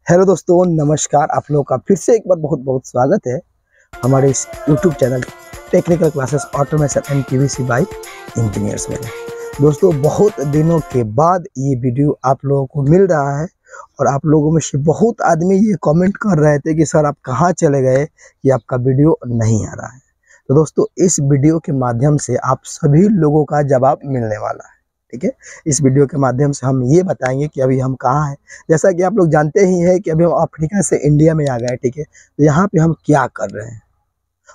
Hello दोस्तों, नमस्कार। आप लोगों का फिर से एक बार बहुत बहुत स्वागत है हमारे इस YouTube channel technical classes automation and PVC bye engineers में। दोस्तों, बहुत दिनों के बाद ये वीडियो आप लोगों को मिल रहा है और आप लोगों में से बहुत आदमी ये कमेंट कर रहे थे कि सर आप कहाँ चले गए कि आपका वीडियो नहीं आ रहा है। तो दोस्तों, इस वीडियो के माध्यम से आप सभी लोगों का जवाब मिलने वाला है। ठीक है, इस वीडियो के माध्यम से हम ये बताएंगे कि अभी हम कहाँ हैं। जैसा कि आप लोग जानते ही हैं कि अभी हम अफ्रीका से इंडिया में आ गए। ठीक है, तो यहाँ पे हम क्या कर रहे हैं,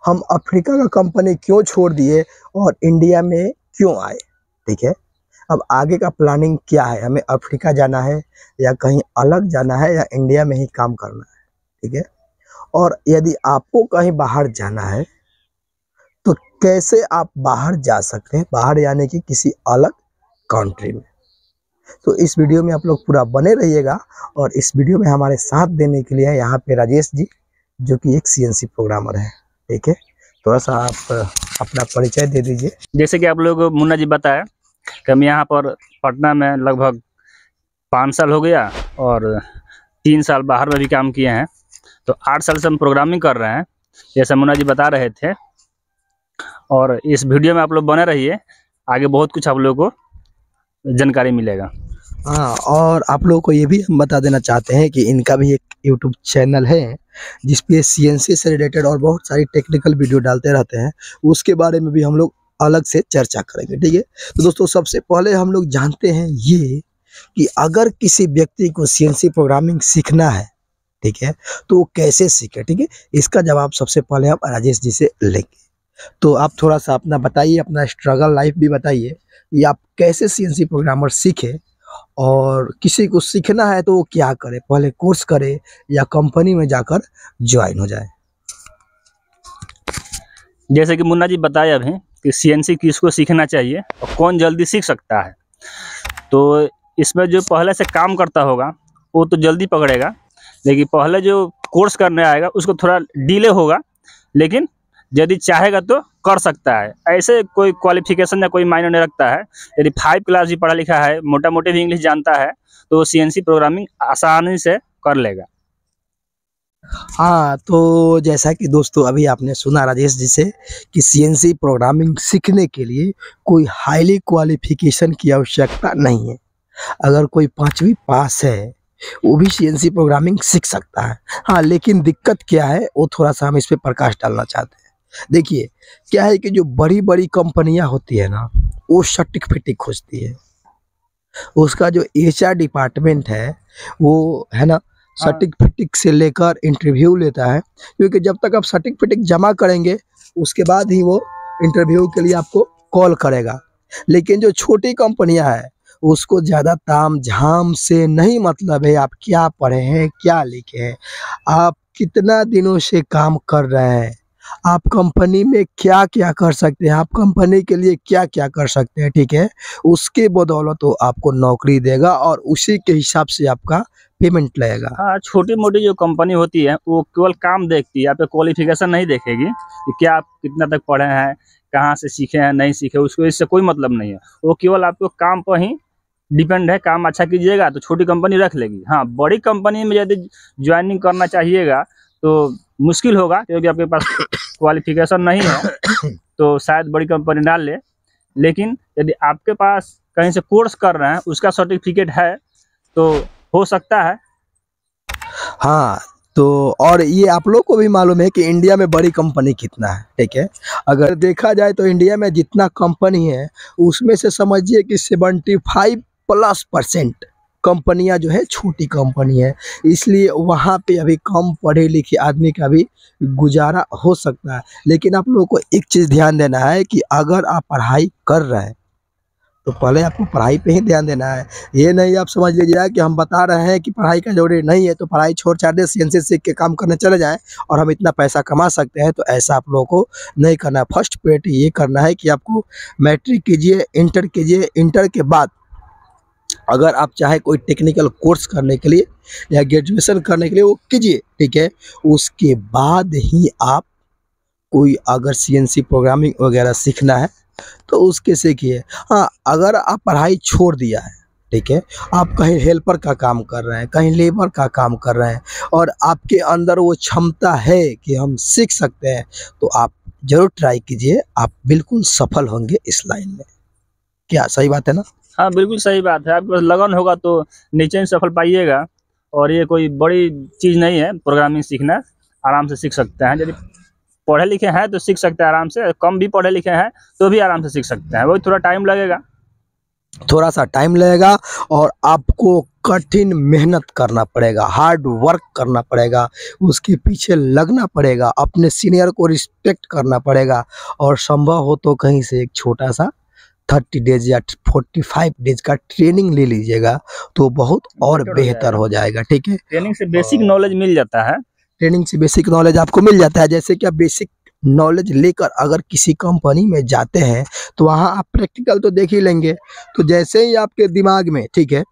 हम अफ्रीका का कंपनी क्यों छोड़ दिए और इंडिया में क्यों आए। ठीक है, अब आगे का प्लानिंग क्या है, हमें अफ्रीका जाना है या कहीं अलग जाना है या इंडिया में ही काम करना है। ठीक है, और यदि आपको कहीं बाहर जाना है तो कैसे आप बाहर जा सकते हैं, बाहर यानी कि किसी अलग कंट्री में। तो इस वीडियो में आप लोग पूरा बने रहिएगा। और इस वीडियो में हमारे साथ देने के लिए यहाँ पे राजेश जी, जो कि एक सीएनसी प्रोग्रामर है। ठीक है, थोड़ा सा आप अपना परिचय दे दीजिए। जैसे कि आप लोग मुन्ना जी बताया कि हम यहाँ पर पटना में लगभग 5 साल हो गया और 3 साल बाहर में भी काम किए हैं, तो 8 साल से हम प्रोग्रामिंग कर रहे हैं, जैसा मुन्ना जी बता रहे थे। और इस वीडियो में आप लोग बने रहिए, आगे बहुत कुछ आप लोगों को जानकारी मिलेगा। हाँ, और आप लोगों को ये भी हम बता देना चाहते हैं कि इनका भी एक यूट्यूब चैनल है जिसपे सीएनसी से रिलेटेड और बहुत सारी टेक्निकल वीडियो डालते रहते हैं। उसके बारे में भी हम लोग अलग से चर्चा करेंगे। ठीक है, तो दोस्तों सबसे पहले हम लोग जानते हैं ये कि अगर किसी व्यक्ति को सीएनसी प्रोग्रामिंग सीखना है, ठीक है, तो वो कैसे सीखे। ठीक है, इसका जवाब सबसे पहले हम राजेश जी से लेंगे। तो आप थोड़ा सा अपना बताइए, अपना स्ट्रगल लाइफ भी बताइए कि आप कैसे सीएनसी प्रोग्रामर सीखे और किसी को सीखना है तो वो क्या करे, पहले कोर्स करे या कंपनी में जाकर ज्वाइन हो जाए। जैसे कि मुन्ना जी बताया अभी कि सीएनसी किसको सीखना चाहिए और कौन जल्दी सीख सकता है। तो इसमें जो पहले से काम करता होगा वो तो जल्दी पकड़ेगा, लेकिन पहले जो कोर्स करने आएगा उसको थोड़ा डिले होगा, लेकिन यदि चाहेगा तो कर सकता है। ऐसे कोई क्वालिफिकेशन या कोई मायने नहीं रखता है। यदि 5 क्लास भी पढ़ा लिखा है, मोटा मोटी भी इंग्लिश जानता है, तो सीएनसी प्रोग्रामिंग आसानी से कर लेगा। हाँ, तो जैसा कि दोस्तों अभी आपने सुना राजेश जी से कि सीएनसी प्रोग्रामिंग सीखने के लिए कोई हाईली क्वालिफिकेशन की आवश्यकता नहीं है। अगर कोई 5वीं पास है वो भी सीएनसी प्रोग्रामिंग सीख सकता है। हाँ, लेकिन दिक्कत क्या है वो थोड़ा सा हम इस पे प्रकाश डालना चाहते हैं। देखिए, क्या है कि जो बड़ी बड़ी कंपनियां होती है ना, वो सर्टिफिकेट खोजती है। उसका जो एचआर डिपार्टमेंट है वो है ना, सर्टिफिकेट से लेकर इंटरव्यू लेता है, क्योंकि जब तक आप सर्टिफिकेट जमा करेंगे उसके बाद ही वो इंटरव्यू के लिए आपको कॉल करेगा। लेकिन जो छोटी कंपनियां हैं उसको ज़्यादा ताम झाम से नहीं मतलब है, आप क्या पढ़े हैं, क्या लिखे हैं, आप कितना दिनों से काम कर रहे हैं, आप कंपनी में क्या क्या कर सकते हैं, आप कंपनी के लिए क्या क्या कर सकते हैं। ठीक है, उसके बदौलत वो आपको नौकरी देगा और उसी के हिसाब से आपका पेमेंट लगेगा। हाँ, छोटी मोटी जो कंपनी होती है वो केवल काम देखती है, आप क्वालिफिकेशन नहीं देखेगी कि क्या आप कितना तक पढ़े हैं, कहाँ से सीखे हैं, नहीं सीखे, उसको इससे कोई मतलब नहीं है। वो केवल आपको काम पर ही डिपेंड है। काम अच्छा कीजिएगा तो छोटी कंपनी रख लेगी। हाँ, बड़ी कंपनी में यदि ज्वाइनिंग करना चाहिएगा तो मुश्किल होगा, क्योंकि आपके पास क्वालिफिकेशन नहीं है तो शायद बड़ी कंपनी ना ले। लेकिन यदि आपके पास कहीं से कोर्स कर रहे हैं, उसका सर्टिफिकेट है, तो हो सकता है। हाँ, तो और ये आप लोग को भी मालूम है कि इंडिया में बड़ी कंपनी कितना है। ठीक है, अगर देखा जाए तो इंडिया में जितना कंपनी है उसमें से समझिए कि 75+% कंपनियां जो है छोटी कंपनी है। इसलिए वहाँ पे अभी कम पढ़े लिखे आदमी का भी गुजारा हो सकता है। लेकिन आप लोगों को एक चीज़ ध्यान देना है कि अगर आप पढ़ाई कर रहे हैं तो पहले आपको पढ़ाई पे ही ध्यान देना है। ये नहीं आप समझ लीजिएगा कि हम बता रहे हैं कि पढ़ाई का जरूरी नहीं है तो पढ़ाई छोड़ छाड़ दे, सीएनसी सीख के काम करने चले जाएं और हम इतना पैसा कमा सकते हैं, तो ऐसा आप लोगों को नहीं करना है। फर्स्ट प्रायोरिटी ये करना है कि आपको मैट्रिक कीजिए, इंटर कीजिए, इंटर के बाद अगर आप चाहे कोई टेक्निकल कोर्स करने के लिए या ग्रेजुएशन करने के लिए वो कीजिए। ठीक है, उसके बाद ही आप कोई अगर सीएनसी प्रोग्रामिंग वगैरह सीखना है तो उसके सीखिए। हाँ, अगर आप पढ़ाई छोड़ दिया है, ठीक है, आप कहीं हेल्पर का काम कर रहे हैं, कहीं लेबर का काम कर रहे हैं और आपके अंदर वो क्षमता है कि हम सीख सकते हैं, तो आप ज़रूर ट्राई कीजिए, आप बिल्कुल सफल होंगे इस लाइन में। क्या सही बात है ना? हाँ, बिल्कुल सही बात है। आपके पास लगन होगा तो नीचे ही सफल पाइएगा। और ये कोई बड़ी चीज़ नहीं है प्रोग्रामिंग सीखना, आराम से सीख सकते हैं। यदि पढ़े लिखे हैं तो सीख सकते हैं आराम से, कम भी पढ़े लिखे हैं तो भी आराम से सीख सकते हैं, वही थोड़ा टाइम लगेगा। थोड़ा सा टाइम लगेगा और आपको कठिन मेहनत करना पड़ेगा, हार्ड वर्क करना पड़ेगा, उसके पीछे लगना पड़ेगा, अपने सीनियर को रिस्पेक्ट करना पड़ेगा और संभव हो तो कहीं से एक छोटा सा 30 डेज या 45 डेज का ट्रेनिंग ले लीजिएगा तो बहुत और बेटर हो बेहतर जाएगा। हो जाएगा। ठीक है, ट्रेनिंग से बेसिक नॉलेज मिल जाता है। ट्रेनिंग से बेसिक नॉलेज आपको मिल जाता है। जैसे कि आप बेसिक नॉलेज लेकर अगर किसी कंपनी में जाते हैं तो वहाँ आप प्रैक्टिकल तो देख ही लेंगे, तो जैसे ही आपके दिमाग में, ठीक है,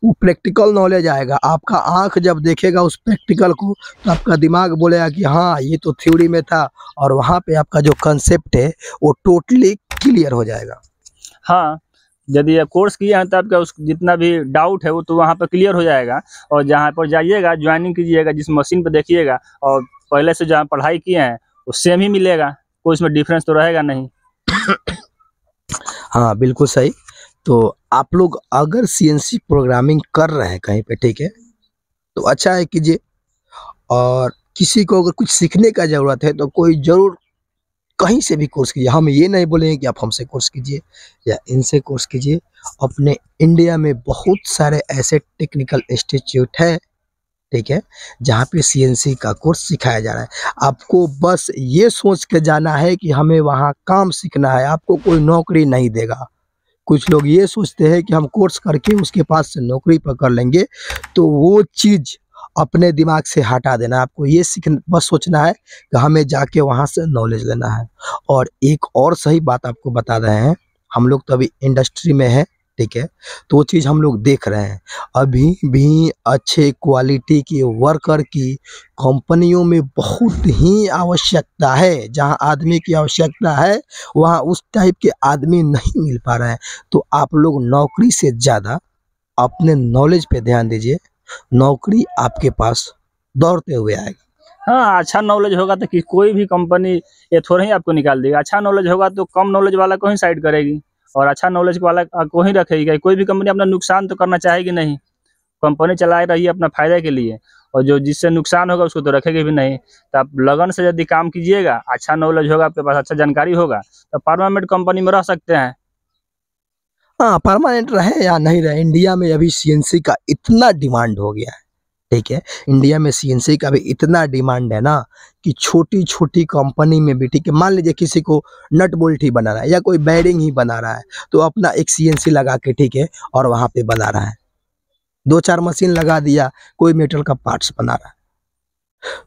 वो प्रैक्टिकल नॉलेज आएगा, आपका आंख जब देखेगा उस प्रैक्टिकल को तो आपका दिमाग बोलेगा कि हाँ ये तो थ्योरी में था, और वहाँ पे आपका जो कंसेप्ट है वो टोटली क्लियर हो जाएगा। हाँ, यदि आप कोर्स किए हैं तो आपका उस जितना भी डाउट है वो तो वहाँ पर क्लियर हो जाएगा। और जहाँ पर जाइएगा ज्वाइनिंग कीजिएगा, जिस मशीन पर देखिएगा और पहले से जहाँ पढ़ाई किए हैं वो सेम ही मिलेगा, कोई इसमें डिफरेंस तो रहेगा नहीं। हाँ बिल्कुल सही। तो आप लोग अगर सीएनसी प्रोग्रामिंग कर रहे हैं कहीं पे, ठीक है, तो अच्छा है कीजिए। और किसी को अगर कुछ सीखने का ज़रूरत है तो कोई ज़रूर कहीं से भी कोर्स कीजिए। हम ये नहीं बोलेंगे कि आप हमसे कोर्स कीजिए या इनसे कोर्स कीजिए। अपने इंडिया में बहुत सारे ऐसे टेक्निकल इंस्टीट्यूट है, ठीक है, जहाँ पे सीएनसी का कोर्स सिखाया जा रहा है। आपको बस ये सोच के जाना है कि हमें वहाँ काम सीखना है, आपको कोई नौकरी नहीं देगा। कुछ लोग ये सोचते हैं कि हम कोर्स करके उसके पास से नौकरी पकड़ लेंगे, तो वो चीज़ अपने दिमाग से हटा देना। आपको ये बस सोचना है कि हमें जाके वहाँ से नॉलेज लेना है। और एक और सही बात आपको बता रहे हैं, हम लोग तो अभी इंडस्ट्री में है, ठीक है, तो वो चीज़ हम लोग देख रहे हैं। अभी भी अच्छे क्वालिटी के वर्कर की कंपनियों में बहुत ही आवश्यकता है। जहाँ आदमी की आवश्यकता है वहाँ उस टाइप के आदमी नहीं मिल पा रहे हैं। तो आप लोग नौकरी से ज़्यादा अपने नॉलेज पे ध्यान दीजिए, नौकरी आपके पास दौड़ते हुए आएगी। हाँ, अच्छा नॉलेज होगा तो कि कोई भी कंपनी ये थोड़ा ही आपको निकाल देगा। अच्छा नॉलेज होगा तो कम नॉलेज वाला को ही साइड करेगी और अच्छा नॉलेज वाला को ही रखेगी। कोई भी कंपनी अपना नुकसान तो करना चाहेगी नहीं, कंपनी चला रही है अपना फायदे के लिए, और जो जिससे नुकसान होगा उसको तो रखेगी भी नहीं। तो आप लगन से यदि काम कीजिएगा, अच्छा नॉलेज होगा आपके पास, अच्छा जानकारी होगा, तो परमानेंट कंपनी में रह सकते हैं। हाँ, परमानेंट रहे या नहीं रहे, इंडिया में अभी सीएनसी का इतना डिमांड हो गया है, ठीक है, इंडिया में सीएनसी का भी इतना डिमांड है ना कि छोटी-छोटी कंपनी में भी, ठीक है, मान लीजिए किसी को नट बोल्ट ही बना रहा है या कोई बेयरिंग ही बना रहा है, तो अपना एक सीएनसी लगा के, ठीक है, और वहाँ पे बना रहा है। 2-4 मशीन लगा दिया, कोई मेटल का पार्ट्स बना रहा है।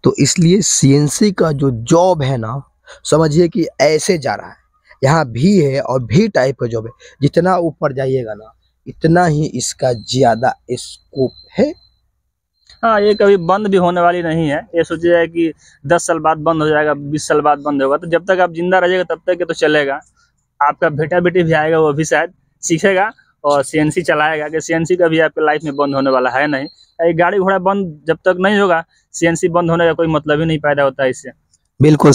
तो इसलिए सीएनसी का जो जॉब है ना, समझिए कि ऐसे जा रहा है। यहाँ भी है और भी टाइप का जॉब है। जितना ऊपर जाइएगा ना, इतना ही इसका ज़्यादा स्कोप है। हाँ, ये कभी बंद भी होने वाली नहीं है। ये सोचिए है कि 10 साल बाद बंद हो जाएगा, 20 साल बाद बंद होगा, तो जब तक आप जिंदा रहिएगा तब तक ये तो चलेगा। आपका बेटा बेटी भी आएगा, वो भी शायद सीखेगा और सीएनसी चलाएगा, कि सीएनसी का भी आपके लाइफ में बंद होने वाला है नहीं। ये गाड़ी घोड़ा बंद जब तक नहीं होगा, सीएनसी बंद होने का कोई मतलब ही नहीं पैदा होता है इससे। बिल्कुल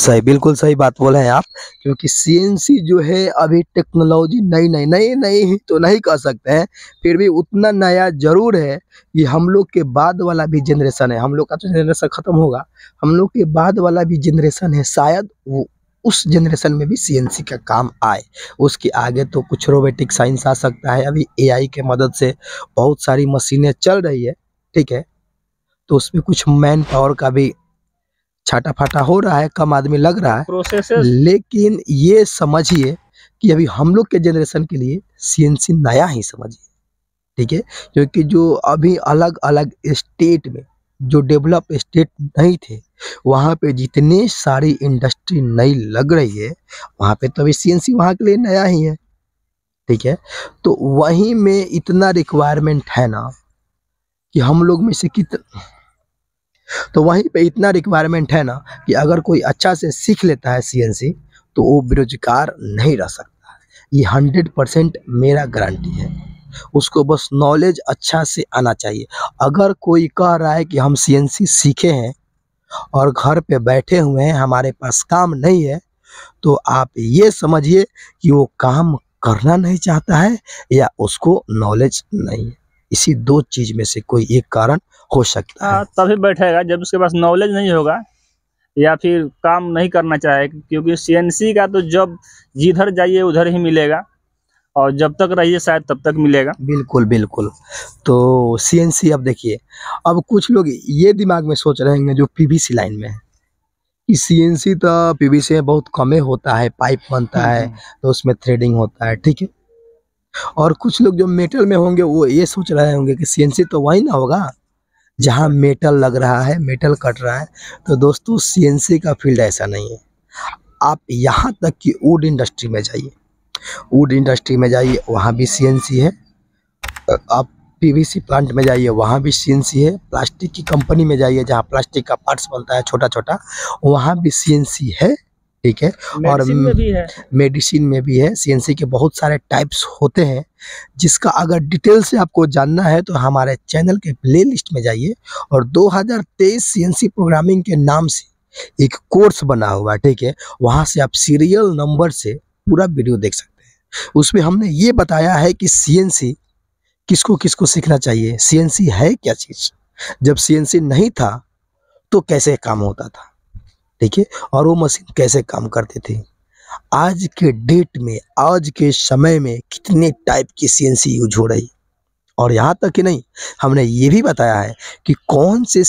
सही बात बोले हैं आप। क्योंकि सीएनसी जो है अभी टेक्नोलॉजी नई ही तो नहीं कह सकते हैं, फिर भी उतना नया ज़रूर है कि हम लोग के बाद वाला भी जनरेशन है, हम लोग का तो जनरेशन ख़त्म होगा, हम लोग के बाद वाला भी जनरेशन है, शायद वो उस जनरेशन में भी सीएनसी का काम आए। उसके आगे तो कुछ रोबोटिक साइंस आ सकता है। अभी एआई के मदद से बहुत सारी मशीनें चल रही है, ठीक है, तो उसमें कुछ मैन पावर का भी छाटा-फाटा हो रहा है, कम आदमी लग रहा है। प्रोसेसेस लेकिन ये समझिए कि अभी हम लोग के जनरेशन के लिए सीएनसी नया ही समझिए, ठीक है? क्योंकि जो अभी अलग-अलग स्टेट में जो डेवलप स्टेट नहीं थे, वहाँ पे जितने सारी इंडस्ट्री नई लग रही है, वहाँ पे तो अभी सीएनसी वहाँ के लिए नया ही है, ठीक है? तो वहीं में इतना रिक्वायरमेंट है ना कि हम लोग में से तो वहीं पे इतना रिक्वायरमेंट है ना कि अगर कोई अच्छा से सीख लेता है सीएनसी तो वो बेरोजगार नहीं रह सकता है। ये 100% मेरा गारंटी है। उसको बस नॉलेज अच्छा से आना चाहिए। अगर कोई कह रहा है कि हम सीएनसी सीखे हैं और घर पे बैठे हुए हैं, हमारे पास काम नहीं है, तो आप ये समझिए कि वो काम करना नहीं चाहता है या उसको नॉलेज नहीं है। इसी 2 चीज़ में से कोई एक कारण हो सकता है। हाँ, तभी बैठेगा जब उसके पास नॉलेज नहीं होगा या फिर काम नहीं करना चाहे, क्योंकि सीएनसी का तो जॉब जिधर जाइए उधर ही मिलेगा और जब तक रहिए शायद तब तक मिलेगा। बिल्कुल, बिल्कुल। तो सीएनसी अब देखिए, अब कुछ लोग ये दिमाग में सोच रहे होंगे जो पीवीसी लाइन में है, कि सीएनसी तो पीवीसी में बहुत कम होता है, पाइप बनता है, तो उसमें थ्रेडिंग होता है, ठीक है। और कुछ लोग जो मेटल में होंगे वो ये सोच रहे होंगे कि सीएनसी तो वही ना होगा जहाँ मेटल लग रहा है, मेटल कट रहा है। तो दोस्तों सीएनसी का फील्ड ऐसा नहीं है। आप यहाँ तक कि वुड इंडस्ट्री में जाइए, वुड इंडस्ट्री में जाइए वहाँ भी सीएनसी है। आप पीवीसी प्लांट में जाइए वहाँ भी सीएनसी है। प्लास्टिक की कंपनी में जाइए जहाँ प्लास्टिक का पार्ट्स बनता है छोटा छोटा, वहाँ भी सीएनसी है, ठीक है। और मेडिसिन में भी है। मेडिसिन में भी है। सीएनसी के बहुत सारे टाइप्स होते हैं, जिसका अगर डिटेल से आपको जानना है तो हमारे चैनल के प्लेलिस्ट में जाइए और 2023 सीएनसी प्रोग्रामिंग के नाम से एक कोर्स बना हुआ है, ठीक है। वहाँ से आप सीरियल नंबर से पूरा वीडियो देख सकते हैं। उसमें हमने ये बताया है कि सीएनसी किसको किसको सीखना चाहिए, सीएनसी है क्या चीज़, जब सीएनसी नहीं था तो कैसे काम होता था, ठीक है, और वो मशीन कैसे काम करती थी। आज के डेट में, आज के समय में कितने टाइप की सीएनसी यूज हो रही, और यहाँ तक कि नहीं, हमने ये भी बताया है कि कौन से